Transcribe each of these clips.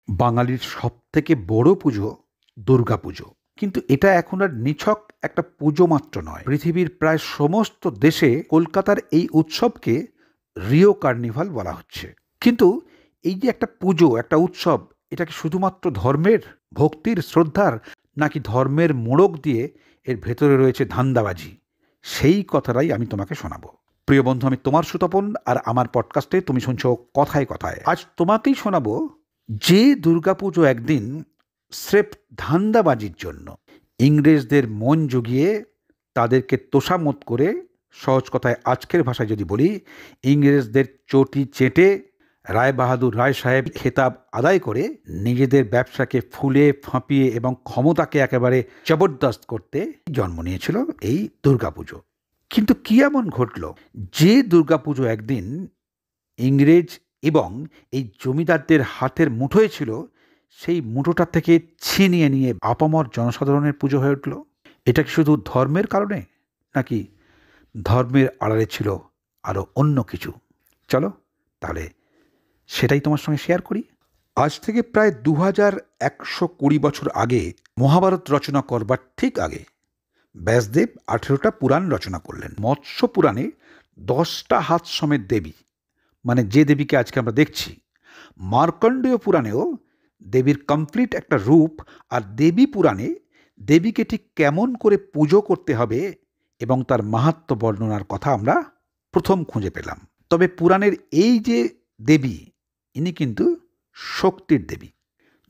বাঙালির সবথেকে বড় পুজো দুর্গাপুজো। কিন্তু এটা এখন আর নিছক একটা পুজো মাত্র নয়। পৃথিবীর প্রায় সমস্ত দেশে কলকাতার এই উৎসবকে রিও কার্নিভাল বলা হচ্ছে। কিন্তু এই যে একটা পুজো, একটা উৎসব, এটা কি শুধুমাত্র ধর্মের, ভক্তির, শ্রদ্ধার, নাকি ধর্মের মোড়ক দিয়ে এর ভেতরে রয়েছে ধান্দাবাজি? সেই কথাটাই আমি তোমাকে শোনাবো। প্রিয় বন্ধু, আমি তোমার সুতপন, আর আমার পডকাস্টে তুমি শুনছো কথায় কথায়। আজ তোমাকেই শোনাবো যে দুর্গাপুজো একদিন স্রেফ ধান্দাবাজির জন্য ইংরেজদের মন জুগিয়ে তাদেরকে তোষামত করে, সহজ কথায় আজকের ভাষায় যদি বলি, ইংরেজদের চটি চেটে রায়বাহাদুর রায় সাহেব খেতাব আদায় করে নিজেদের ব্যবসাকে ফুলে ফাঁপিয়ে এবং ক্ষমতাকে একেবারে জবরদস্ত করতে জন্ম নিয়েছিল এই দুর্গাপুজো। কিন্তু কি এমন ঘটল যে দুর্গাপুজো একদিন ইংরেজ এবং এই জমিদারদের হাতের মুঠোয় ছিল, সেই মুঠোটা থেকে ছিনিয়ে নিয়ে আপামর জনসাধারণের পুজো হয়ে উঠল? এটা কি শুধু ধর্মের কারণে, নাকি ধর্মের আড়ালে ছিল আরও অন্য কিছু? চলো তাহলে সেটাই তোমার সঙ্গে শেয়ার করি। আজ থেকে প্রায় 2120 বছর আগে, মহাভারত রচনা করবার ঠিক আগে, ব্যাসদেব 18টা পুরাণ রচনা করলেন। মৎস্য পুরাণে 10টা হাত সমেত দেবী, মানে যে দেবীকে আজকে আমরা দেখছি। মার্কণ্ডেয় পুরাণেও দেবীর কমপ্লিট একটা রূপ, আর দেবী পুরাণে দেবীকে ঠিক কেমন করে পুজো করতে হবে এবং তার মাহাত্ম্য বর্ণনার কথা আমরা প্রথম খুঁজে পেলাম। তবে পুরাণের এই যে দেবী, ইনি কিন্তু শক্তির দেবী।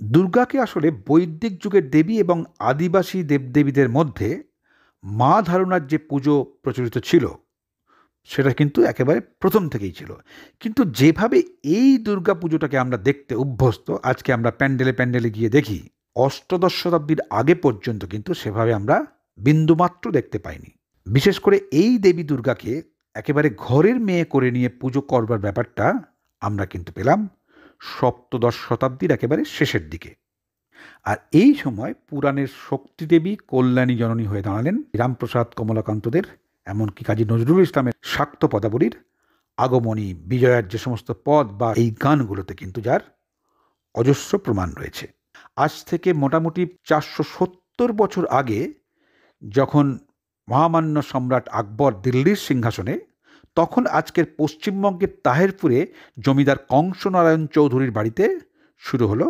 দুর্গাকে আসলে বৈদিক যুগের দেবী এবং আদিবাসী দেবদেবীদের মধ্যে মা ধারণার যে পুজো প্রচলিত ছিল, সেটা কিন্তু একেবারে প্রথম থেকেই ছিল। কিন্তু যেভাবে এই দুর্গা পুজোটাকে আমরা দেখতে অভ্যস্ত, আজকে আমরা প্যান্ডেলে প্যান্ডেলে গিয়ে দেখি, অষ্টাদশ শতাব্দীর আগে পর্যন্ত কিন্তু সেভাবে আমরা বিন্দুমাত্র দেখতে পাইনি। বিশেষ করে এই দেবী দুর্গাকে একেবারে ঘরের মেয়ে করে নিয়ে পুজো করবার ব্যাপারটা আমরা কিন্তু পেলাম সপ্তদশ শতাব্দীর একেবারে শেষের দিকে। আর এই সময় পুরাণের শক্তিদেবী কল্যাণী জননী হয়ে দাঁড়ালেন রামপ্রসাদ কমলাকান্তদের, এমনকি কাজী নজরুল ইসলামের শাক্ত পদাবলীর আগমনী, বিজয়ার যে সমস্ত পদ বা এই গানগুলোতে কিন্তু যার অজস্র প্রমাণ রয়েছে। আজ থেকে মোটামুটি 470 বছর আগে, যখন মহামান্য সম্রাট আকবর দিল্লির সিংহাসনে, তখন আজকের পশ্চিমবঙ্গের তাহেরপুরে জমিদার কংসনারায়ণ চৌধুরীর বাড়িতে শুরু হলো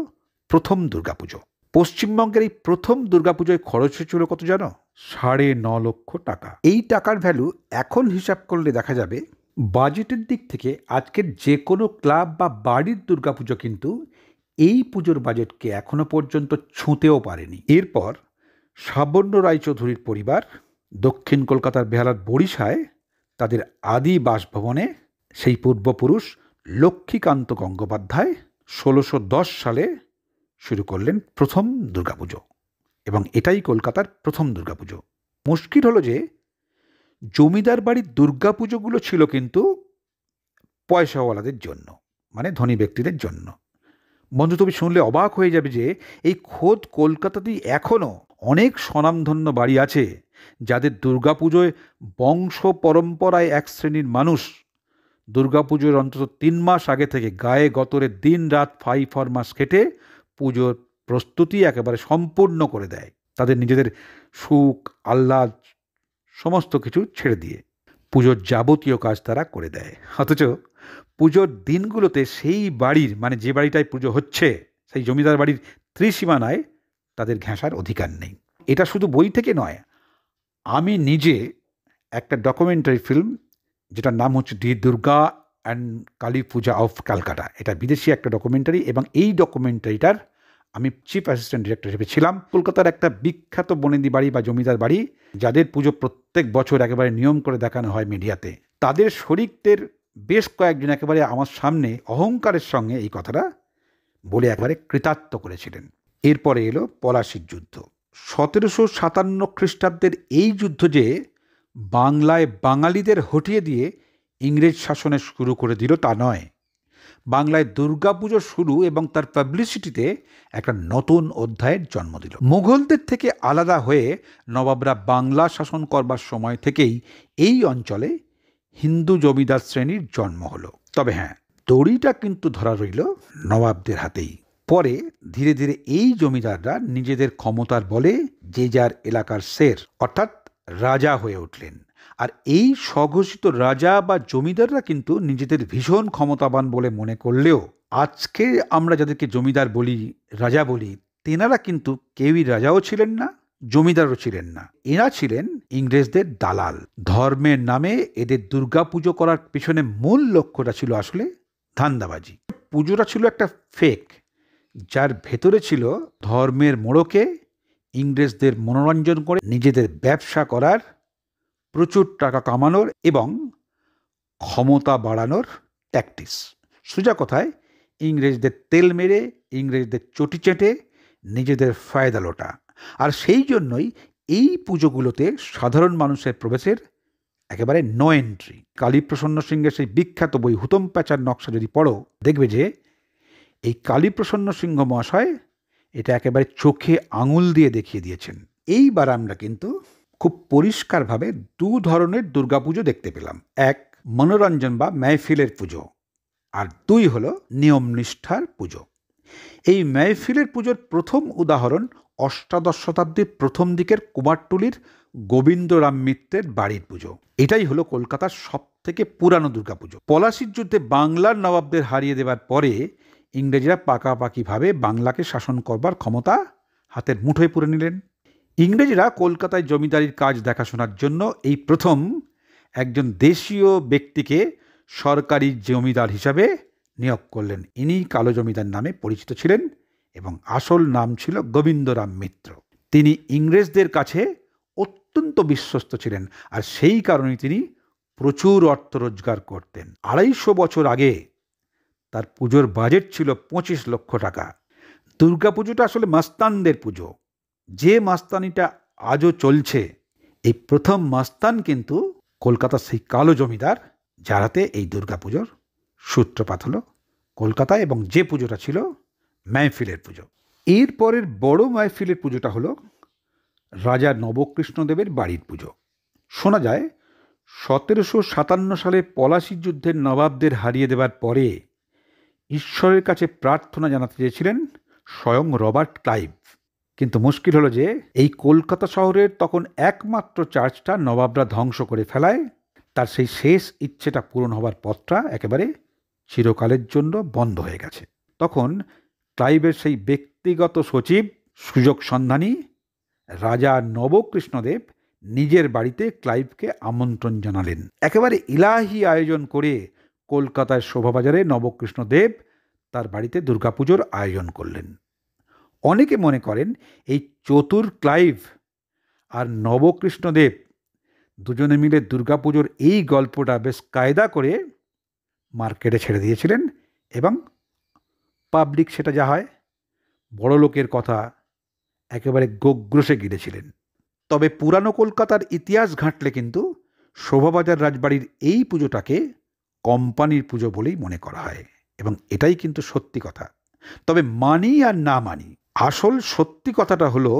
প্রথম দুর্গাপুজো। পশ্চিমবঙ্গের এই প্রথম দুর্গাপুজোয় খরচ হয়েছিল কত জানো? 9.5 লক্ষ টাকা। এই টাকার ভ্যালু এখন হিসাব করলে দেখা যাবে, বাজেটের দিক থেকে আজকের যে কোনো ক্লাব বা বাড়ির দুর্গাপুজো কিন্তু এই পুজোর বাজেটকে এখনো পর্যন্ত ছুঁতেও পারেনি। এরপর সাবর্ণ রায়চৌধুরীর পরিবার দক্ষিণ কলকাতার বেহালার বড়িশায় তাদের আদি বাসভবনে সেই পূর্বপুরুষ লক্ষ্মীকান্ত গঙ্গোপাধ্যায় 1610 সালে শুরু করলেন প্রথম দুর্গাপুজো, এবং এটাই কলকাতার প্রথম দুর্গাপুজো। মুশকিল হলো যে জমিদার বাড়ির দুর্গাপুজোগুলো ছিল কিন্তু পয়সাওয়ালাদের জন্য, মানে ধনী ব্যক্তিদের জন্য। বন্ধু, তুমি শুনলে অবাক হয়ে যাবে যে এই খোদ কলকাতাতেই এখনও অনেক স্বনামধন্য বাড়ি আছে যাদের দুর্গাপুজোয় বংশ পরম্পরায় এক শ্রেণীর মানুষ দুর্গাপুজোর অন্তত 3 মাস আগে থেকে গায়ে গতরে দিন রাত ফাই ফরমাস খেটে পুজোর প্রস্তুতি একেবারে সম্পূর্ণ করে দেয়, তাদের নিজেদের সুখ আহ্লাদ সমস্ত কিছু ছেড়ে দিয়ে পুজোর যাবতীয় কাজ তারা করে দেয়। অথচ পুজোর দিনগুলোতে সেই বাড়ির, মানে যে বাড়িটায় পুজো হচ্ছে, সেই জমিদার বাড়ির ত্রিসীমানায় তাদের ঘেঁষার অধিকার নেই। এটা শুধু বই থেকে নয়, আমি নিজে একটা ডকুমেন্টারি ফিল্ম, যেটার নাম হচ্ছে the Durga and Kali Puja of Calcutta, এটা বিদেশি একটা ডকুমেন্টারি, এবং এই ডকুমেন্টারিটার আমি চিফ অ্যাসিস্ট্যান্ট ডিরেক্টর হিসেবে ছিলাম। কলকাতার একটা বিখ্যাত বনেদি বাড়ি বা জমিদার বাড়ি, যাদের পুজো প্রত্যেক বছর একেবারে নিয়ম করে দেখানো হয় মিডিয়াতে, তাদের শরিকদের বেশ কয়েকজন একেবারে আমার সামনে অহংকারের সঙ্গে এই কথাটা বলে একেবারে কৃতার্থ করেছিলেন। এরপরে এলো পলাশির যুদ্ধ। 1757 খ্রিস্টাব্দের এই যুদ্ধ যে বাংলায় বাঙালিদের হটিয়ে দিয়ে ইংরেজ শাসনে শুরু করে দিল তা নয়, বাংলায় দুর্গাপুজো শুরু এবং তার পাবলিসিটিতে একটা নতুন অধ্যায়ের জন্ম দিল। মুঘলদের থেকে আলাদা হয়ে নবাবরা বাংলা শাসন করবার সময় থেকেই এই অঞ্চলে হিন্দু জমিদার শ্রেণীর জন্ম হলো। তবে হ্যাঁ, দড়িটা কিন্তু ধরা রইল নবাবদের হাতেই। পরে ধীরে ধীরে এই জমিদাররা নিজেদের ক্ষমতার বলে যে যার এলাকার শের অর্থাৎ রাজা হয়ে উঠলেন। আর এই স্বঘোষিত রাজা বা জমিদাররা কিন্তু নিজেদের ভীষণ ক্ষমতাবান বলে মনে করলেও আজকে আমরা যাদেরকে জমিদার বলি, রাজা বলি, তেনারা কিন্তু কেউই রাজাও ছিলেন না, জমিদারও ছিলেন না। এরা ছিলেন ইংরেজদের দালাল। ধর্মের নামে এদের দুর্গাপুজো করার পিছনে মূল লক্ষ্যটা ছিল আসলে ধান্দাবাজি। পুজোটা ছিল একটা ফেক, যার ভেতরে ছিল ধর্মের মোড়কে ইংরেজদের মনোরঞ্জন করে নিজেদের ব্যবসা করার, প্রচুর টাকা কামানোর এবং ক্ষমতা বাড়ানোর ট্যাকটিক্স। সোজা কথায় ইংরেজদের তেল মেরে, ইংরেজদের চটি চেটে নিজেদের ফায়দা লোটা। আর সেই জন্যই এই পুজোগুলোতে সাধারণ মানুষের প্রবেশের একেবারে নো এন্ট্রি। কালীপ্রসন্ন সিংহের সেই বিখ্যাত বই হুতম প্যাঁচার নকশা যদি পড়ো, দেখবে যে এই কালীপ্রসন্ন সিংহ মহাশয় এটা একেবারে চোখে আঙুল দিয়ে দেখিয়ে দিয়েছেন। এইবার আমরা কিন্তু খুব পরিষ্কারভাবে দু ধরনের দুর্গাপুজো দেখতে পেলাম। এক, মনোরঞ্জন বা মেহফিলের পুজো, আর দুই হলো নিয়ম নিষ্ঠার পুজো। এই মেহফিলের পুজোর প্রথম উদাহরণ অষ্টাদশ শতাব্দীর প্রথম দিকের কুমারটুলির গোবিন্দরাম মিত্রের বাড়ির পুজো। এটাই হলো কলকাতার সব থেকে পুরানো দুর্গাপুজো। পলাশির যুদ্ধে বাংলার নবাবদের হারিয়ে দেওয়ার পরে ইংরেজরা পাকাপাকিভাবে বাংলাকে শাসন করবার ক্ষমতা হাতের মুঠোয় পুরে নিলেন। ইংরেজরা কলকাতায় জমিদারির কাজ দেখাশোনার জন্য এই প্রথম একজন দেশীয় ব্যক্তিকে সরকারি জমিদার হিসাবে নিয়োগ করলেন। ইনি কালো জমিদার নামে পরিচিত ছিলেন এবং আসল নাম ছিল গোবিন্দরাম মিত্র। তিনি ইংরেজদের কাছে অত্যন্ত বিশ্বস্ত ছিলেন, আর সেই কারণে তিনি প্রচুর অর্থ রোজগার করতেন। 250 বছর আগে তার পুজোর বাজেট ছিল 25 লক্ষ টাকা। দুর্গাপুজোটা আসলে মাস্তানদের পুজো, যে মাস্তানিটা আজও চলছে। এই প্রথম মাস্তান কিন্তু কলকাতার সেই কালো জমিদার, যার হাতে এই দুর্গাপুজোর সূত্রপাত হলো কলকাতায়, এবং যে পুজোটা ছিল মেহফিলের পুজো। এরপরের বড় মেহফিলের পুজোটা হলো রাজা নবকৃষ্ণদেবের বাড়ির পুজো। শোনা যায় 1757 সালে পলাশির যুদ্ধের নবাবদের হারিয়ে দেওয়ার পরে ঈশ্বরের কাছে প্রার্থনা জানাতে চেয়েছিলেন স্বয়ং রবার্ট ক্লাইভ। কিন্তু মুশকিল হলো যে এই কলকাতা শহরের তখন একমাত্র চার্চটা নবাবরা ধ্বংস করে ফেলায় তার সেই শেষ ইচ্ছেটা পূরণ হবার পথটা একেবারে চিরকালের জন্য বন্ধ হয়ে গেছে। তখন ক্লাইভের সেই ব্যক্তিগত সচিব, সুযোগ সন্ধানী রাজা নবকৃষ্ণদেব নিজের বাড়িতে ক্লাইভকে আমন্ত্রণ জানালেন। একেবারে ইলাহি আয়োজন করে কলকাতায় শোভাবাজারে নবকৃষ্ণদেব তার বাড়িতে দুর্গাপুজোর আয়োজন করলেন। অনেকে মনে করেন এই চতুর ক্লাইভ আর নবকৃষ্ণদেব দুজনে মিলে দুর্গাপুজোর এই গল্পটা বেশ কায়দা করে মার্কেটে ছেড়ে দিয়েছিলেন এবং পাবলিক সেটা যা হয় বড় লোকের কথা একেবারে গোগ্রসে গিলেছিলেন। তবে পুরানো কলকাতার ইতিহাস ঘাঁটলে কিন্তু শোভাবাজার রাজবাড়ির এই পুজোটাকে কোম্পানির পুজো বলেই মনে করা হয়, এবং এটাই কিন্তু সত্যি কথা। তবে মানি আর না মানি, আসল সত্যি কথাটা হলো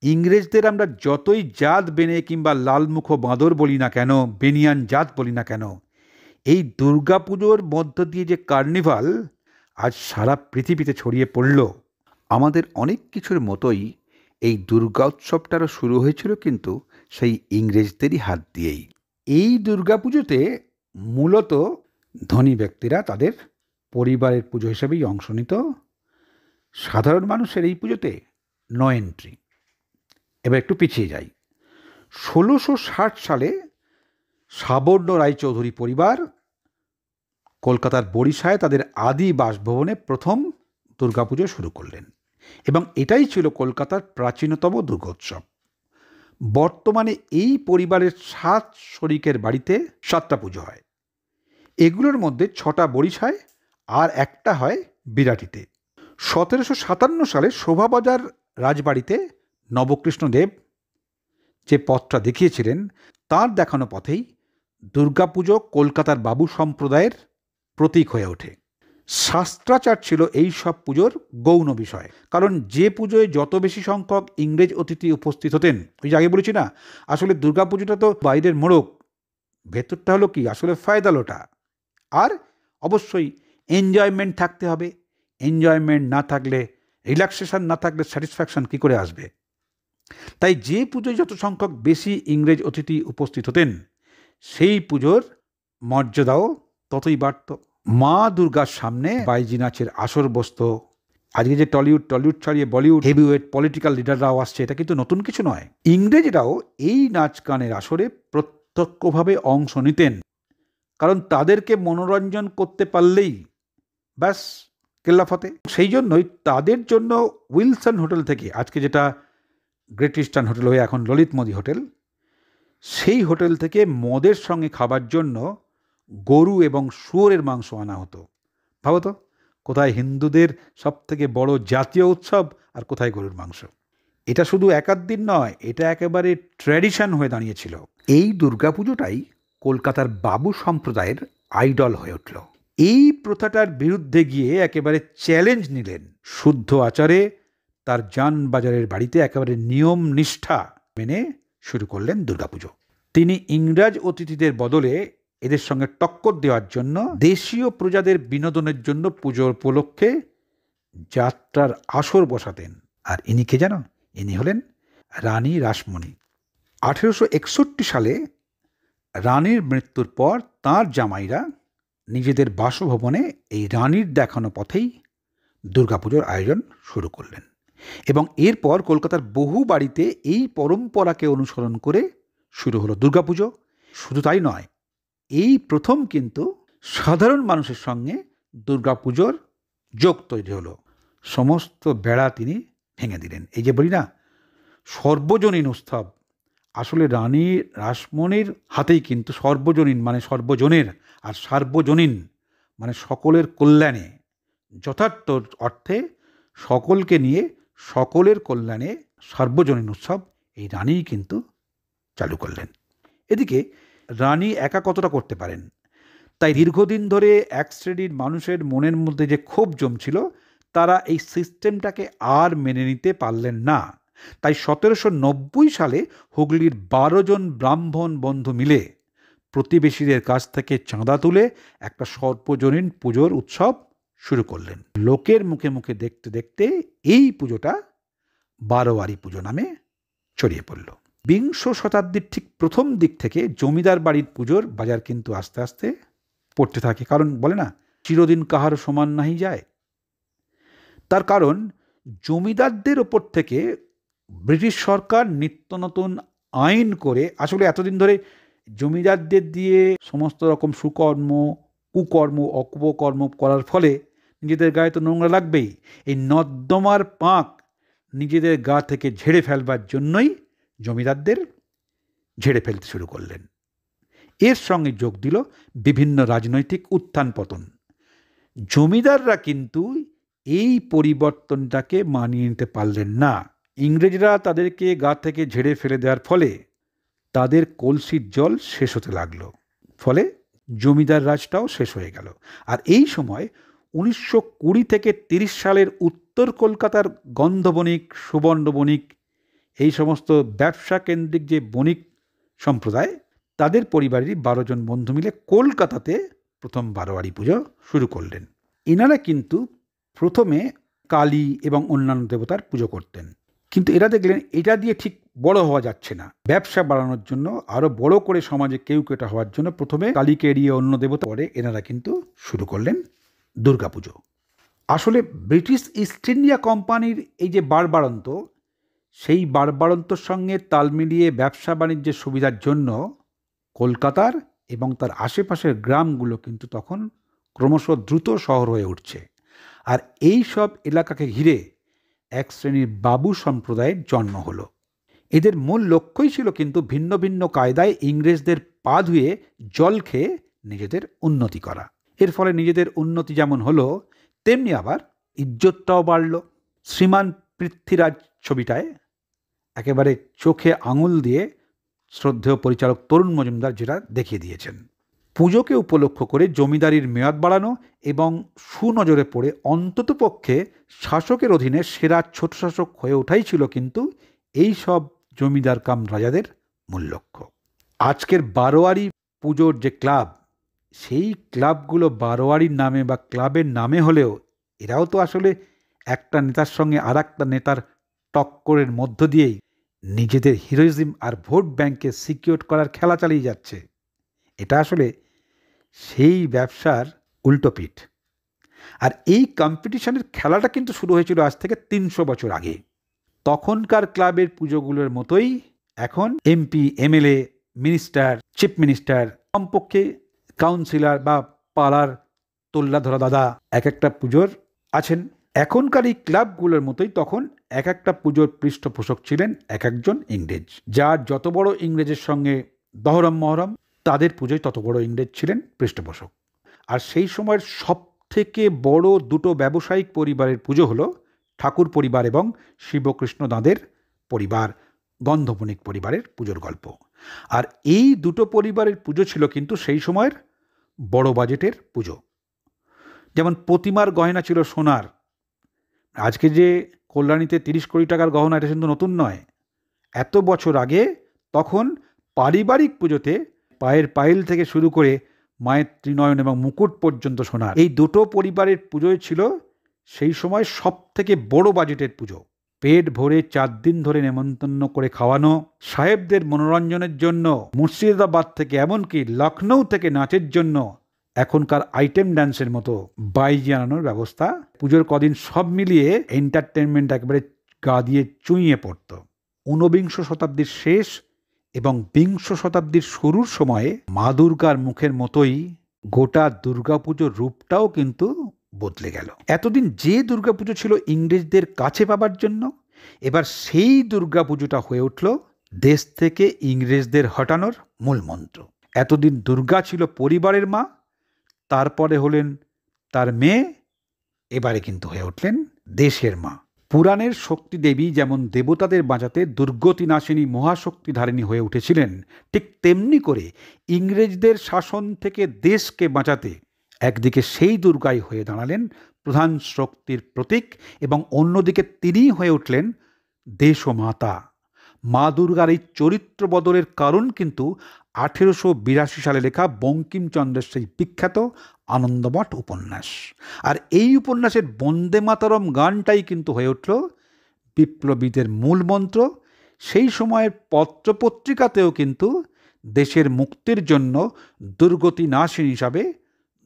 ইংরেজদের আমরা যতই জাত বেনে কিংবা লালমুখ বাঁদর বলি না কেন, বেনিয়ান জাত বলি না কেন, এই দুর্গাপুজোর মধ্য দিয়ে যে কার্নিভাল আজ সারা পৃথিবীতে ছড়িয়ে পড়ল, আমাদের অনেক কিছুর মতোই এই দুর্গা উৎসবটারও শুরু হয়েছিল কিন্তু সেই ইংরেজদেরই হাত দিয়েই। এই দুর্গাপুজোতে মূলত ধনী ব্যক্তিরা তাদের পরিবারের পুজো হিসেবেই অংশ নিত। সাধারণ মানুষের এই পুজোতে নো এন্ট্রি। এবার একটু পিছিয়ে যাই। 1660 সালে সাবর্ণ রায়চৌধুরী পরিবার কলকাতার বরিশায় তাদের আদি বাসভবনে প্রথম দুর্গাপুজো শুরু করলেন, এবং এটাই ছিল কলকাতার প্রাচীনতম দুর্গোৎসব। বর্তমানে এই পরিবারের 7 শরিকের বাড়িতে 7টা পুজো হয়। এগুলোর মধ্যে 6টা বরিশায় আর একটা হয় বিরাটিতে। 1757 সালে শোভাবাজার রাজবাড়িতে নবকৃষ্ণদেব যে পথটা দেখিয়েছিলেন, তার দেখানো পথেই দুর্গাপুজো কলকাতার বাবু সম্প্রদায়ের প্রতীক হয়ে ওঠে। শাস্ত্রাচার ছিল এই সব পুজোর গৌণ বিষয়, কারণ যে পুজোয় যত বেশি সংখ্যক ইংরেজ অতিথি উপস্থিত হতেন, ওই যে আগে বলেছি না, আসলে দুর্গাপুজোটা তো বাইরের মোড়ক, ভেতরটা হলো কি আসলে ফায়দা লোটা। আর অবশ্যই এনজয়মেন্ট থাকতে হবে। এনজয়মেন্ট না থাকলে, রিল্যাক্সেশন না থাকলে স্যাটিসফ্যাকশন কী করে আসবে? তাই যে পুজোয় যত সংখ্যক বেশি ইংরেজ অতিথি উপস্থিত হতেন, সেই পুজোর মর্যাদাও ততই বাড়ত। মা দুর্গার সামনে বাইজি নাচের আসর বসত। আজকে যে টলিউড ছাড়িয়ে বলিউড হেভিওয়েট পলিটিক্যাল লিডাররাও আসছে, এটা কিন্তু নতুন কিছু নয়। ইংরেজরাও এই নাচ গানের আসরে প্রত্যক্ষভাবে অংশ নিতেন, কারণ তাদেরকে মনোরঞ্জন করতে পারলেই ব্যাস কেল্লাফতে। সেই জন্যই তাদের জন্য উইলসন হোটেল থেকে, আজকে যেটা গ্রেট ইস্টার্ন হোটেল হয়ে এখন ললিত মোদি হোটেল, সেই হোটেল থেকে মদের সঙ্গে খাবার জন্য গরু এবং শুয়োরের মাংস আনা হতো। ভাবো তো, কোথায় হিন্দুদের সব থেকে বড় জাতীয় উৎসব আর কোথায় গরুর মাংস। এটা শুধু একাধ দিন নয়, এটা একেবারে ট্র্যাডিশন হয়ে দাঁড়িয়েছিল। এই দুর্গাপুজোটাই কলকাতার বাবু সম্প্রদায়ের আইডল হয়ে উঠল। এই প্রথাটার বিরুদ্ধে গিয়ে একেবারে চ্যালেঞ্জ নিলেন। শুদ্ধ আচারে তার যানবাজারের বাড়িতে একেবারে নিয়ম নিষ্ঠা মেনে শুরু করলেন দুর্গাপুজো। তিনি ইংরাজ অতিথিদের বদলে এদের সঙ্গে টক্কর দেওয়ার জন্য দেশীয় প্রজাদের বিনোদনের জন্য পুজোর উপলক্ষে যাত্রার আসর বসাতেন। আর ইনি কে জানো? ইনি হলেন রানী রাসমণি। 1861 সালে রানীর মৃত্যুর পর তাঁর জামাইরা নিজেদের বাসভবনে এই রানীর দেখানো পথেই দুর্গাপুজোর আয়োজন শুরু করলেন, এবং এরপর কলকাতার বহু বাড়িতে এই পরম্পরাকে অনুসরণ করে শুরু হলো দুর্গাপুজো। শুধু তাই নয়, এই প্রথম কিন্তু সাধারণ মানুষের সঙ্গে দুর্গাপুজোর যোগ তৈরি হলো। সমস্ত বেড়া তিনি ভেঙে দিলেন। এই যে বলি না, সর্বজনীন উৎসব, আসলে রানী রাসমণির হাতেই কিন্তু সর্বজনীন মানে সর্বজনের, আর সার্বজনীন মানে সকলের কল্যাণে, যথার্থ অর্থে সকলকে নিয়ে সকলের কল্যাণে সার্বজনীন উৎসব এই রানীই কিন্তু চালু করলেন। এদিকে রানী একা কতটা করতে পারেন, তাই দীর্ঘদিন ধরে এক শ্রেণীর মানুষের মনের মধ্যে যে ক্ষোভ জমছিল, তারা এই সিস্টেমটাকে আর মেনে নিতে পারলেন না। তাই 1790 সালে হুগলির 12 জন ব্রাহ্মণ বন্ধু মিলে প্রতিবেশীদের কাছ থেকে চাঁদা তুলে একটা সর্বজনীন পুজোর উৎসব শুরু করলেন। লোকের মুখে মুখে দেখতে দেখতে এই পুজোটা বারোয়ারি পুজো নামে ছড়িয়ে পড়ল। বিংশ শতাব্দীর ঠিক প্রথম দিক থেকে জমিদার বাড়ির পুজোর বাজার কিন্তু আস্তে আস্তে পড়তে থাকে, কারণ বলে না, চিরদিন কাহারও সমান নাহি যায়। তার কারণ জমিদারদের ওপর থেকে ব্রিটিশ সরকার নিত্য নতুন আইন করে, আসলে এতদিন ধরে জমিদারদের দিয়ে সমস্ত রকম সুকর্ম, কুকর্ম, অপকর্ম করার ফলে নিজেদের গায়ে তো নোংরা লাগবেই। এই নর্দমার পাঁক নিজেদের গা থেকে ঝেড়ে ফেলবার জন্যই জমিদারদের ঝেড়ে ফেলতে শুরু করলেন। এর সঙ্গে যোগ দিল বিভিন্ন রাজনৈতিক উত্থান পতন। জমিদাররা কিন্তু এই পরিবর্তনটাকে মানিয়ে নিতে পারলেন না। ইংরেজরা তাদেরকে গা থেকে ঝেড়ে ফেলে দেওয়ার ফলে তাদের কলসির জল শেষ হতে লাগলো, ফলে জমিদার রাজটাও শেষ হয়ে গেল। আর এই সময় 1920 থেকে 30 সালের উত্তর কলকাতার গন্ধ বণিক, সুবর্ণ বণিক, এই সমস্ত ব্যবসা কেন্দ্রিক যে বণিক সম্প্রদায়, তাদের পরিবারেরই 12 জন বন্ধু মিলে কলকাতাতে প্রথম বারোয়ারি পুজো শুরু করলেন। এনারা কিন্তু প্রথমে কালী এবং অন্যান্য দেবতার পুজো করতেন, কিন্তু এরা দেখলেন এটা দিয়ে ঠিক বড় হওয়া যাচ্ছে না। ব্যবসা বাড়ানোর জন্য, আরও বড় করে সমাজে কেউ কেটা হওয়ার জন্য প্রথমে কালীকে এড়িয়ে অন্য দেবতা, পরে এনারা কিন্তু শুরু করলেন দুর্গাপুজো। আসলে ব্রিটিশ ইস্ট ইন্ডিয়া কোম্পানির এই যে বাড়বাড়ন্ত, সেই বাড়বাড়ন্তর সঙ্গে তাল মিলিয়ে ব্যবসা বাণিজ্যের সুবিধার জন্য কলকাতার এবং তার আশেপাশের গ্রামগুলো কিন্তু তখন ক্রমশ দ্রুত শহর হয়ে উঠছে। আর এই সব এলাকাকে ঘিরে এক শ্রেণীর বাবু সম্প্রদায়ের জন্ম হলো। এদের মূল লক্ষ্যই ছিল কিন্তু ভিন্ন ভিন্ন কায়দায় ইংরেজদের পা ধুয়ে জল খেয়ে নিজেদের উন্নতি করা। এর ফলে নিজেদের উন্নতি যেমন হলো, তেমনি আবার ইজ্জতটাও বাড়ল। শ্রীমান পৃথ্বীরাজ ছবিটায় একেবারে চোখে আঙুল দিয়ে শ্রদ্ধেয় পরিচালক তরুণ মজুমদার যেটা দেখিয়ে দিয়েছেন। পুজোকে উপলক্ষ করে জমিদারির মেয়াদ বাড়ানো এবং সুনজরে পড়ে অন্ততপক্ষে শাসকের অধীনে সেরা ছোট শাসক হয়ে ওঠাই ছিল কিন্তু এই সব জমিদার কাম রাজাদের মূল লক্ষ্য। আজকের বারোয়ারি পুজোর যে ক্লাব, সেই ক্লাবগুলো বারোয়ারির নামে বা ক্লাবের নামে হলেও এরাও তো আসলে একটা নেতার সঙ্গে আর একটা নেতার টক্করের মধ্য দিয়েই নিজেদের হিরোইজম আর ভোট ব্যাংকে সিকিউর করার খেলা চালিয়ে যাচ্ছে। এটা আসলে সেই ব্যবসার উল্টোপিঠ। আর এই কম্পিটিশনের খেলাটা কিন্তু শুরু হয়েছিল আজ থেকে ৩০০ বছর আগে। তখনকার ক্লাবের পুজোগুলোর মতোই এখন MP, MLA, minister, chief minister, কমপক্ষে কাউন্সিলর বা পাড়ার তোল্লা ধরা দাদা এক একটা পুজোর আছেন। এখনকার এই ক্লাবগুলোর মতোই তখন এক একটা পুজোর পৃষ্ঠপোষক ছিলেন এক একজন ইংরেজ। যার যত বড় ইংরেজের সঙ্গে দহরম মহরম, তাদের পুজোয় তত বড় ইংরেজ ছিলেন পৃষ্ঠপোষক। আর সেই সময়ের সব থেকে বড় দুটো ব্যবসায়িক পরিবারের পুজো হলো ঠাকুর পরিবার এবং শিবকৃষ্ণ দাঁদের পরিবার, গন্ধবণিক পরিবারের পুজোর গল্প। আর এই দুটো পরিবারের পুজো ছিল কিন্তু সেই সময়ের বড় বাজেটের পুজো। যেমন প্রতিমার গয়না ছিল সোনার। আজকে যে কল্যাণীতে 30 কোটি টাকার গহনা, এটা কিন্তু নতুন নয়। এত বছর আগে তখন পারিবারিক পুজোতে পায়ের পাইল থেকে শুরু করে মায়ের ত্রিনয়ন এবং মুকুট পর্যন্ত সোনার। এই দুটো পরিবারের পুজোয় ছিল সেই সময় সব থেকে বড় বাজেটের পুজো। পেট ভরে 4 দিন ধরে নেমন্তন্ন করে খাওয়ানো, সাহেবদের মনোরঞ্জনের জন্য মুর্শিদাবাদ থেকে এমনকি লখনৌ থেকে নাচের জন্য এখনকার আইটেম ডান্সের মতো বাইজি আনানোর ব্যবস্থা। পুজোর কদিন সব মিলিয়ে এন্টারটেনমেন্ট একবারে গা দিয়ে চুইয়ে পড়ত। ঊনবিংশ শতাব্দীর শেষ এবং বিংশ শতাব্দীর শুরুর সময়ে মা দুর্গার মুখের মতোই গোটা দুর্গাপুজোর রূপটাও কিন্তু বদলে গেল। এতদিন যে দুর্গাপুজো ছিল ইংরেজদের কাছে পাবার জন্য, এবার সেই দুর্গাপুজোটা হয়ে উঠল দেশ থেকে ইংরেজদের হটানোর মূল মন্ত্র। এতদিন দুর্গা ছিল পরিবারের মা, তারপরে হলেন তার মেয়ে, এবারে কিন্তু হয়ে উঠলেন দেশের মা। পুরাণের শক্তি দেবী যেমন দেবতাদের বাঁচাতে দুর্গতি নাশিনী মহাশক্তি ধারিণী হয়ে উঠেছিলেন, ঠিক তেমনি করে ইংরেজদের শাসন থেকে দেশকে বাঁচাতে একদিকে সেই দুর্গাই হয়ে দাঁড়ালেন প্রধান শক্তির প্রতীক এবং অন্যদিকে তিনিই হয়ে উঠলেন দেশমাতা। মা দুর্গার এই চরিত্র বদলের কারণ কিন্তু 1882 সালে লেখা বঙ্কিমচন্দ্রের সেই বিখ্যাত আনন্দমঠ উপন্যাস। আর এই উপন্যাসের বন্দে মাতরম গানটাই কিন্তু হয়ে উঠল বিপ্লবীদের মূল মন্ত্র। সেই সময়ের পত্রপত্রিকাতেও কিন্তু দেশের মুক্তির জন্য দুর্গতি নাশিনী হিসাবে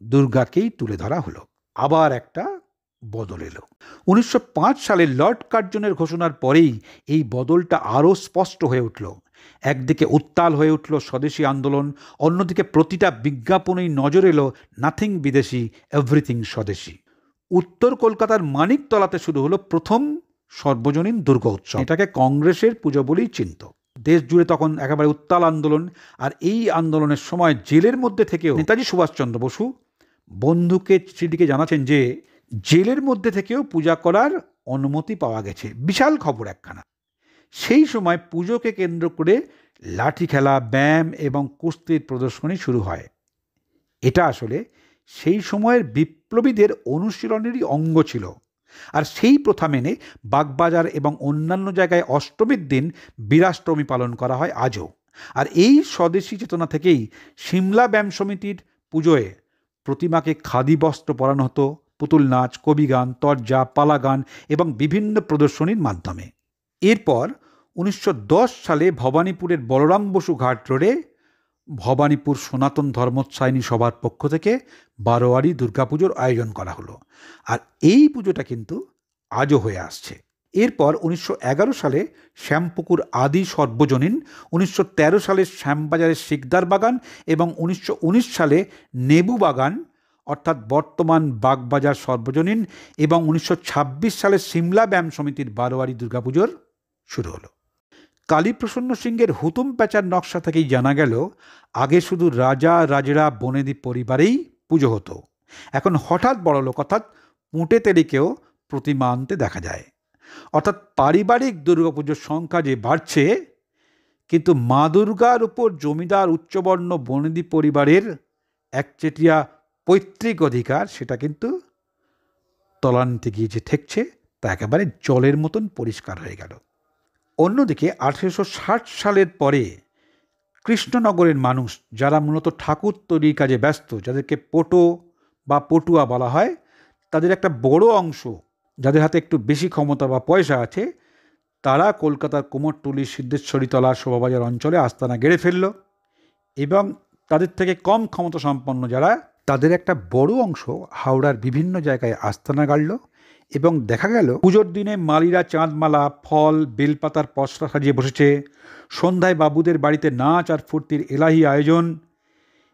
দুর্গাকেই তুলে ধরা হলো। আবার একটা বদল এলো 1905 সালে লর্ড কার্জনের ঘোষণার পরেই। এই বদলটা আরও স্পষ্ট হয়ে উঠল। একদিকে উত্তাল হয়ে উঠল স্বদেশী আন্দোলন, অন্যদিকে প্রতিটা বিজ্ঞাপনেই নজর এলো নাথিং বিদেশি, এভরিথিং স্বদেশী। উত্তর কলকাতার মানিকতলাতে শুরু হলো প্রথম সর্বজনীন দুর্গা উৎসব। এটাকে কংগ্রেসের পুজো বলেই চিনত। দেশ জুড়ে তখন একেবারে উত্তাল আন্দোলন। আর এই আন্দোলনের সময় জেলের মধ্যে থেকেও নেতাজি সুভাষচন্দ্র বসু বন্ধুকে চিঠিকে জানাচ্ছেন যে জেলের মধ্যে থেকেও পূজা করার অনুমতি পাওয়া গেছে। বিশাল খবর একখানা। সেই সময় পুজোকে কেন্দ্র করে লাঠি খেলা, ব্যায়াম এবং কুস্তির প্রদর্শনী শুরু হয়। এটা আসলে সেই সময়ের বিপ্লবীদের অনুশীলনেরই অঙ্গ ছিল। আর সেই প্রথা মেনে বাগবাজার এবং অন্যান্য জায়গায় অষ্টমীর দিন বীরাষ্টমী পালন করা হয় আজও। আর এই স্বদেশী চেতনা থেকেই সিমলা ব্যায়াম সমিতির পুজোয় প্রতিমাকে খাদি বস্ত্র পরানো হতো পুতুল নাচ, কবিগান, তরজা, পালা গান এবং বিভিন্ন প্রদর্শনীর মাধ্যমে। এরপর 1910 সালে ভবানীপুরের বলরাম বসু ঘাট রোডে ভবানীপুর সনাতন ধর্মোৎসাহিনী সভার পক্ষ থেকে বারোয়ারি দুর্গাপুজোর আয়োজন করা হলো। আর এই পুজোটা কিন্তু আজও হয়ে আসছে। এরপর 1911 সালে শ্যামপুকুর আদি সর্বজনীন, 1913 সালে শ্যামবাজারের শিকদার বাগান এবং 1919 সালে নেবু বাগান অর্থাৎ বর্তমান বাগবাজার সর্বজনীন এবং 1926 সালে সিমলা ব্যায়াম সমিতির বারোয়ারি দুর্গাপুজোর শুরু হলো। কালীপ্রসন্ন সিংহের হুতুম প্যাঁচার নকশা থেকেই জানা গেল আগে শুধু রাজা রাজেরা বনেদি পরিবারেই পুজো হতো। এখন হঠাৎ বড়লোক অর্থাৎ পুঁটে তেলিকেও প্রতিমা আনতে দেখা যায়। অর্থাৎ পারিবারিক দুর্গাপুজোর সংখ্যা যে বাড়ছে, কিন্তু মা দুর্গার উপর জমিদার উচ্চবর্ণ বনেদি পরিবারের একচেটিয়া পৈতৃক অধিকার সেটা কিন্তু তলানিতে গিয়ে যে ঠেকছে তা একেবারে জলের মতন পরিষ্কার হয়ে গেল। অন্যদিকে 1860 সালের পরে কৃষ্ণনগরের মানুষ, যারা মূলত ঠাকুর তৈরির কাজে ব্যস্ত, যাদেরকে পটো বা পটুয়া বলা হয়, তাদের একটা বড় অংশ, যাদের হাতে একটু বেশি ক্ষমতা বা পয়সা আছে, তারা কলকাতার কুমোরটুলি, সিদ্ধেশ্বরীতলা, শোভাবাজার অঞ্চলে আস্তানা গেড়ে ফেলল এবং তাদের থেকে কম ক্ষমতা সম্পন্ন যারা, তাদের একটা বড় অংশ হাওড়ার বিভিন্ন জায়গায় আস্তানা গাড়ল এবং দেখা গেল পুজোর দিনে মালিরা চাঁদমালা, ফল, বেলপাতার পসরা সাজিয়ে বসেছে। সন্ধ্যায় বাবুদের বাড়িতে নাচ আর ফুর্তির এলাহি আয়োজন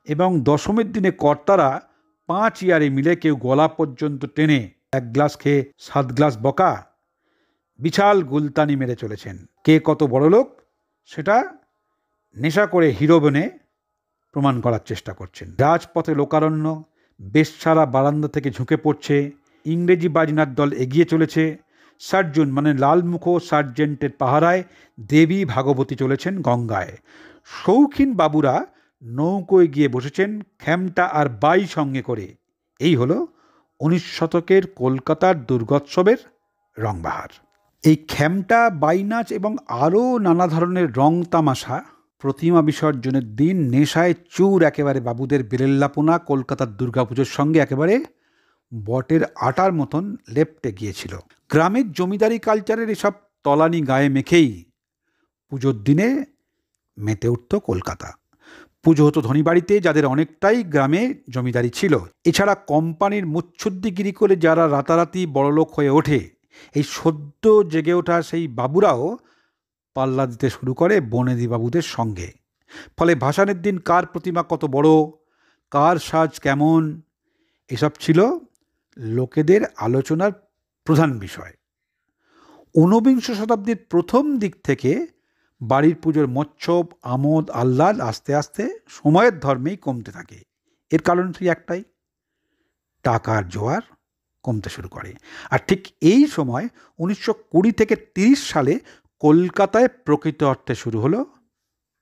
এবং দশমীর দিনে কর্তারা 5 ইয়ারে মিলে কেউ গলা পর্যন্ত টেনে 1 গ্লাস খেয়ে 7 গ্লাস বকা, বিশাল গুলতানি মেরে চলেছেন। কে কত বড় লোক সেটা নেশা করে হিরো বনে প্রমাণ করার চেষ্টা করছেন। রাজপথে লোকারণ্য, বেশ্যারা বারান্দা থেকে ঝুঁকে পড়ছে, ইংরেজি বাজনার দল এগিয়ে চলেছে, সার্জন মানে লালমুখ সার্জেন্টের পাহারায় দেবী ভাগবতী চলেছেন গঙ্গায়, শৌখিন বাবুরা নৌকোয় গিয়ে বসেছেন খ্যামটা আর বাই সঙ্গে করে। এই হলো 19 শতকের কলকাতার দুর্গোৎসবের রংবাহার। এই খ্যামটা, বাই নাচ এবং আরও নানা ধরনের রং তামাশা, প্রতিমা বিসর্জনের দিন নেশায় চুর একেবারে বাবুদের বেলেল্লাপোনা কলকাতার দুর্গাপুজোর সঙ্গে একেবারে বটের আটার মতন লেপ্টে গিয়েছিল। গ্রামের জমিদারি কালচারের এসব তলানি গায়ে মেখেই পুজোর দিনে মেতে উঠত কলকাতা। পুজো হতো ধনী বাড়িতে, যাদের অনেকটাই গ্রামে জমিদারি ছিল। এছাড়া কোম্পানির মুচ্ছুদ্দিগিরি করে যারা রাতারাতি বড়লোক হয়ে ওঠে, এই সদ্য জেগে ওঠা সেই বাবুরাও পাল্লা দিতে শুরু করে বনেদি বাবুদের সঙ্গে। ফলে ভাসানের দিন কার প্রতিমা কত বড়, কার সাজ কেমন, এসব ছিল লোকেদের আলোচনার প্রধান বিষয়। 19বিংশ শতাব্দীর প্রথম দিক থেকে বাড়ির পুজোর মচ্ছব, আমোদ, আহ্লাদ আস্তে আস্তে সময়ের ধর্মেই কমতে থাকে। এর কারণ সেই একটাই, টাকার জোয়ার কমতে শুরু করে। আর ঠিক এই সময় 1920 থেকে 30 সালে কলকাতায় প্রকৃত অর্থে শুরু হলো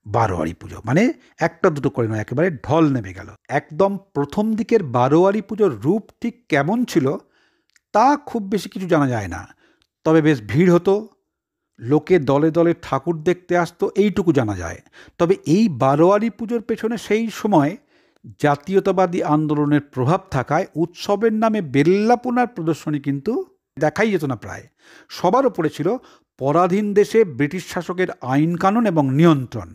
বারোয়ারি পুজো। মানে একটা দুটো করে নয়, একেবারে ঢল নেমে গেল। একদম প্রথম দিকের বারোয়ারি পুজোর রূপ ঠিক কেমন ছিল তা খুব বেশি কিছু জানা যায় না, তবে বেশ ভিড় হতো, লোকে দলে দলে ঠাকুর দেখতে আসতো, এইটুকু জানা যায়। তবে এই বারোয়ারি পুজোর পেছনে সেই সময় জাতীয়তাবাদী আন্দোলনের প্রভাব থাকায় উৎসবের নামে বেল্লাপোনার প্রদর্শনী কিন্তু দেখাই যেত না প্রায়। সবার ওপরে ছিল পরাধীন দেশে ব্রিটিশ শাসকের আইন কানুন এবং নিয়ন্ত্রণ।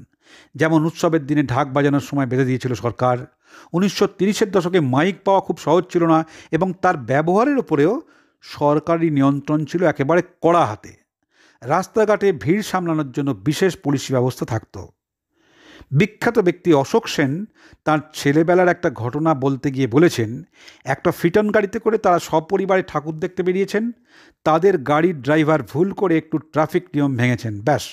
যেমন উৎসবের দিনে ঢাক বাজানোর সময় বেঁধে দিয়েছিল সরকার। 1930-এর দশকে মাইক পাওয়া খুব সহজ ছিল না এবং তার ব্যবহারের ওপরেও সরকারি নিয়ন্ত্রণ ছিল একেবারে কড়া হাতে। রাস্তাঘাটে ভিড় সামলানোর জন্য বিশেষ পুলিশি ব্যবস্থা থাকত। বিখ্যাত ব্যক্তি অশোক সেন তার ছেলেবেলার একটা ঘটনা বলতে গিয়ে বলেছেন, একটা ফিটন গাড়িতে করে তারা সপরিবারে ঠাকুর দেখতে বেরিয়েছেন। তাদের গাড়ির ড্রাইভার ভুল করে একটু ট্রাফিক নিয়ম ভেঙেছেন, ব্যাস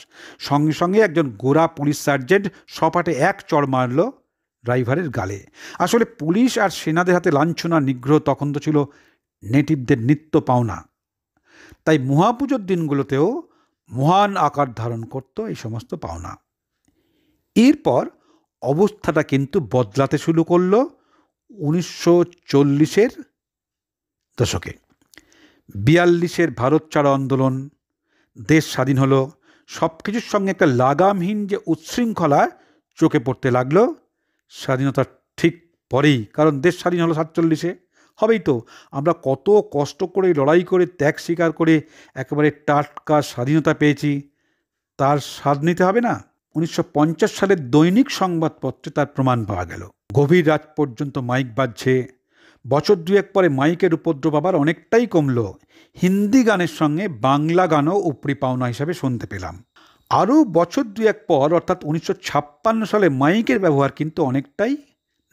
সঙ্গে সঙ্গে একজন গোরা পুলিশ সার্জেন্ট সপাটে এক চড় মারল ড্রাইভারের গালে। আসলে পুলিশ আর সেনাদের হাতে লাঞ্ছনা, নিগ্রহ তখন তো ছিল নেটিভদের নিত্য পাওনা। তাই মহাপুজোর দিনগুলোতেও মহান আকার ধারণ করত এই সমস্ত পাওনা। এরপর অবস্থাটা কিন্তু বদলাতে শুরু করলো 1940-এর দশকে। 42-এর ভারত ছাড়ো আন্দোলন, দেশ স্বাধীন হলো, সব কিছুর সঙ্গে একটা লাগামহীন যে উচ্ছৃঙ্খলা চোখে পড়তে লাগলো স্বাধীনতার ঠিক পরেই। কারণ দেশ স্বাধীন হলো 47-এ, হবেই তো। আমরা কত কষ্ট করে লড়াই করে ত্যাগ স্বীকার করে একেবারে টাটকা স্বাধীনতা পেয়েছি, তার স্বাদ নিতে হবে না? 1950 সালের দৈনিক সংবাদপত্রে তার প্রমাণ পাওয়া গেল। গভীর রাত পর্যন্ত মাইক বাজছে। বছর দুয়েক পরে মাইকের উপদ্রব আবার অনেকটাই কমলো। হিন্দি গানের সঙ্গে বাংলা গানও উপরি পাওনা হিসাবে শুনতে পেলাম। আরও বছর দুয়েক পর অর্থাৎ 1956 সালে মাইকের ব্যবহার কিন্তু অনেকটাই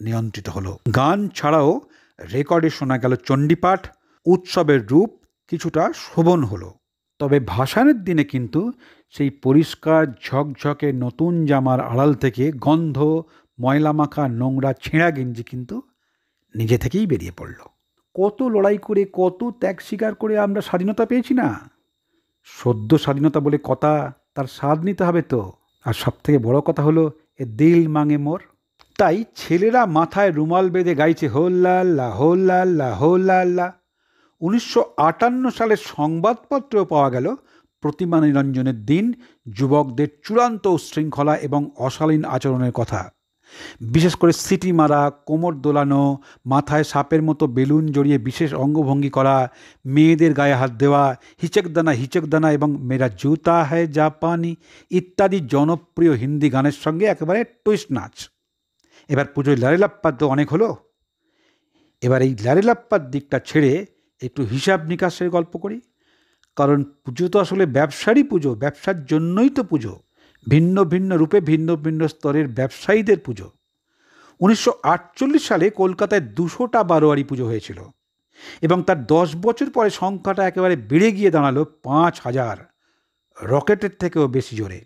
নিয়ন্ত্রিত হলো। গান ছাড়াও রেকর্ডে শোনা গেল চণ্ডীপাঠ। উৎসবের রূপ কিছুটা শোভন হলো। তবে ভাসানের দিনে কিন্তু সেই পরিষ্কার ঝকঝকে নতুন জামার আড়াল থেকে গন্ধ, ময়লা মাখা নোংরা ছেঁড়া গেঞ্জি কিন্তু নিজে থেকেই বেরিয়ে পড়ল। কত লড়াই করে, কত ত্যাগ স্বীকার করে আমরা স্বাধীনতা পেয়েছি না? সদ্য স্বাধীনতা বলে কথা, তার স্বাদ নিতে হবে তো। আর সবথেকে বড় কথা হলো এ দিল মাঙে মোর। তাই ছেলেরা মাথায় রুমাল বেঁধে গাইছে হোল্লাল্লা হোল্লাল্লা হোল্লাল্লা। 1958 সালের সংবাদপত্রেও পাওয়া গেল প্রতিমা নিরঞ্জনের দিন যুবকদের চূড়ান্ত উচ্ছৃঙ্খলা এবং অশালীন আচরণের কথা। বিশেষ করে সিটি মারা, কোমর দোলানো, মাথায় সাপের মতো বেলুন জড়িয়ে বিশেষ অঙ্গভঙ্গি করা, মেয়েদের গায়ে হাত দেওয়া, হিচকদানা এবং মেরা জুতা হ্যায় জাপানি ইত্যাদি জনপ্রিয় হিন্দি গানের সঙ্গে একেবারে টুইস্ট নাচ। এবার পুজোয় লারেলাপ্পার তো অনেক হলো, এবার এই লারেলাপ্পার দিকটা ছেড়ে একটু হিসাব নিকাশের গল্প করি। কারণ পুজো তো আসলে ব্যবসারই পুজো, ব্যবসার জন্যই তো পুজো, ভিন্ন ভিন্ন রূপে ভিন্ন ভিন্ন স্তরের ব্যবসায়ীদের পুজো। 1948 সালে কলকাতায় 200টা বারোয়ারি পুজো হয়েছিল এবং তার 10 বছর পরে সংখ্যাটা একেবারে বেড়ে গিয়ে দাঁড়ালো 5000, রকেটের থেকেও বেশি জোরে।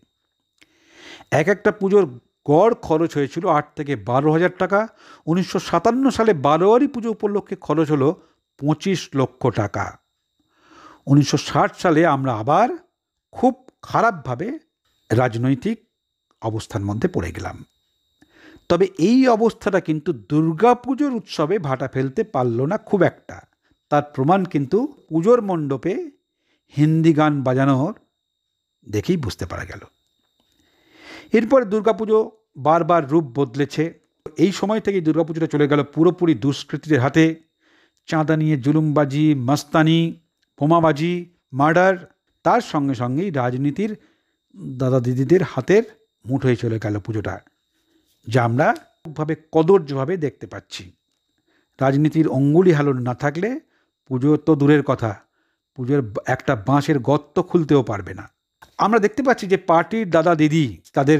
একটা পুজোর গড় খরচ হয়েছিল 8 থেকে 12 হাজার টাকা। 1957 সালে বারোয়ারি পুজো উপলক্ষে খরচ হলো 25 লক্ষ টাকা। 1960 সালে আমরা আবার খুব খারাপভাবে রাজনৈতিক অবস্থার মধ্যে পড়ে গেলাম। তবে এই অবস্থাটা কিন্তু দুর্গাপুজোর উৎসবে ভাটা ফেলতে পারল না খুব একটা। তার প্রমাণ কিন্তু পুজোর মণ্ডপে হিন্দি গান বাজানোর দেখেই বুঝতে পারা গেল। এরপরে দুর্গাপুজো বারবার রূপ বদলেছে। এই সময় থেকেই দুর্গাপুজোটা চলে গেল পুরোপুরি দুষ্কৃতীদের হাতে। চাঁদা নিয়ে জুলুমবাজি, মস্তানি, বোমাবাজি, মার্ডার, তার সঙ্গে সঙ্গেই রাজনীতির দাদা দিদিদের হাতের মুঠোয় চলে গেল পুজোটা, যা আমরা খুবভাবে কদর্যভাবে দেখতে পাচ্ছি। রাজনীতির অঙ্গুলি হালন না থাকলে পুজো তো দূরের কথা, পুজোর একটা বাঁশের গর্ত খুলতেও পারবে না। আমরা দেখতে পাচ্ছি যে পার্টির দাদা দিদি তাদের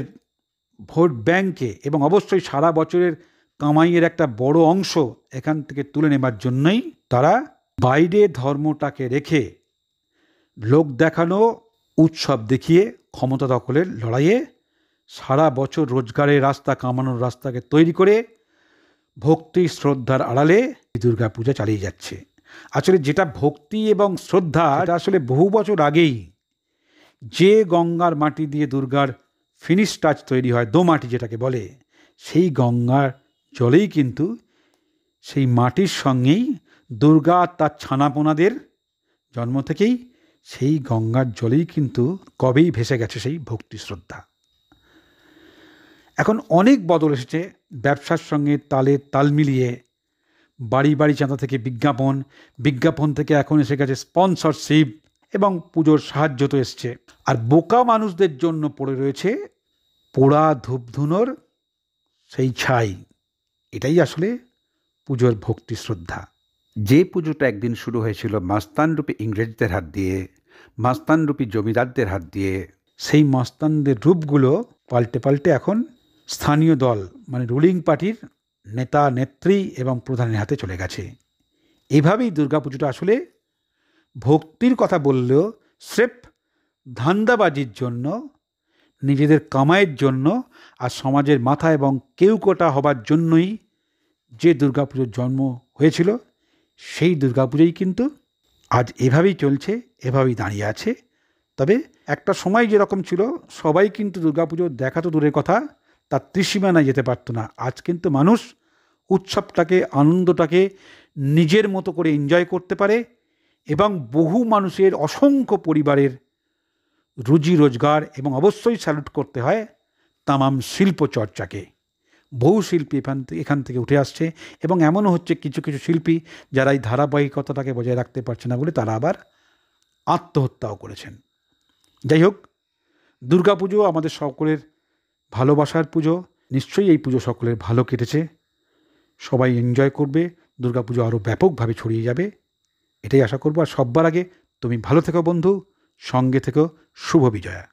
ভোট ব্যাংকে এবং অবশ্যই সারা বছরের কামাইয়ের একটা বড় অংশ এখান থেকে তুলে নেবার জন্যই তারা বাইরে ধর্মটাকে রেখে লোক দেখানো উৎসব দেখিয়ে ক্ষমতা দখলের লড়াইয়ে সারা বছর রোজগারের রাস্তা, কামানোর রাস্তাকে তৈরি করে ভক্তি শ্রদ্ধার আড়ালে দুর্গা পূজা চালিয়ে যাচ্ছে। আসলে যেটা ভক্তি এবং শ্রদ্ধা, এটা আসলে বহু বছর আগেই যে গঙ্গার মাটি দিয়ে দুর্গার ফিনিশ টাচ তৈরি হয়, দোমাটি যেটাকে বলে, সেই গঙ্গার জলেই কিন্তু সেই মাটির সঙ্গেই দুর্গা তার ছানাপোনাদের জন্ম থেকেই সেই গঙ্গার জলেই কিন্তু কবেই ভেসে গেছে সেই ভক্তি শ্রদ্ধা। এখন অনেক বদল এসেছে ব্যবসার সঙ্গে তাল মিলিয়ে। বাড়ি বাড়ি চাঁদা থেকে বিজ্ঞাপন থেকে এখন এসে গেছে স্পন্সরশিপ এবং পুজোর সাহায্য তো এসছে। আর বোকা মানুষদের জন্য পড়ে রয়েছে পোড়া ধূপধুনোর সেই ছাই। এটাই আসলে পুজোর ভক্তি শ্রদ্ধা। যে পুজোটা একদিন শুরু হয়েছিল মাস্তানরূপী ইংরেজদের হাত দিয়ে, মাস্তানরূপী জমিদারদের হাত দিয়ে, সেই মাস্তানদের রূপগুলো পাল্টে পাল্টে এখন স্থানীয় দল মানে রুলিং পার্টির নেতা নেত্রী এবং প্রধানের হাতে চলে গেছে। এইভাবেই দুর্গাপুজোটা আসলে ভক্তির কথা বললেও স্রেফ ধান্দাবাজির জন্য, নিজেদের কামাইয়ের জন্য আর সমাজের মাথা এবং কেউকোটা হবার জন্যই যে দুর্গাপুজোর জন্ম হয়েছিল, সেই দুর্গাপুজোই কিন্তু আজ এভাবেই চলছে, এভাবেই দাঁড়িয়ে আছে। তবে একটা সময় যেরকম ছিল সবাই কিন্তু দুর্গাপুজো দেখা তো দূরের কথা, তার ত্রিসীমানায় যেতে পারতো না। আজ কিন্তু মানুষ উৎসবটাকে, আনন্দটাকে নিজের মতো করে এনজয় করতে পারে এবং বহু মানুষের, অসংখ্য পরিবারের রুজি রোজগার, এবং অবশ্যই স্যালুট করতে হয় তামাম শিল্প চর্চাকে। বহু শিল্পী এখান থেকে উঠে আসছে এবং এমনও হচ্ছে কিছু কিছু শিল্পী যারা এই ধারাবাহিকতাটাকে বজায় রাখতে পারছে না বলে তারা আবার আত্মহত্যাও করেছেন। যাই হোক, দুর্গাপুজো আমাদের সকলের ভালোবাসার পুজো। নিশ্চয়ই এই পুজো সকলের ভালো কেটেছে, সবাই এনজয় করবে, দুর্গাপুজো আরও ব্যাপকভাবে ছড়িয়ে যাবে, এটাই আশা করবো। আর সববার আগে তুমি ভালো থেকো বন্ধু, সঙ্গে থেকো। শুভ বিজয়া।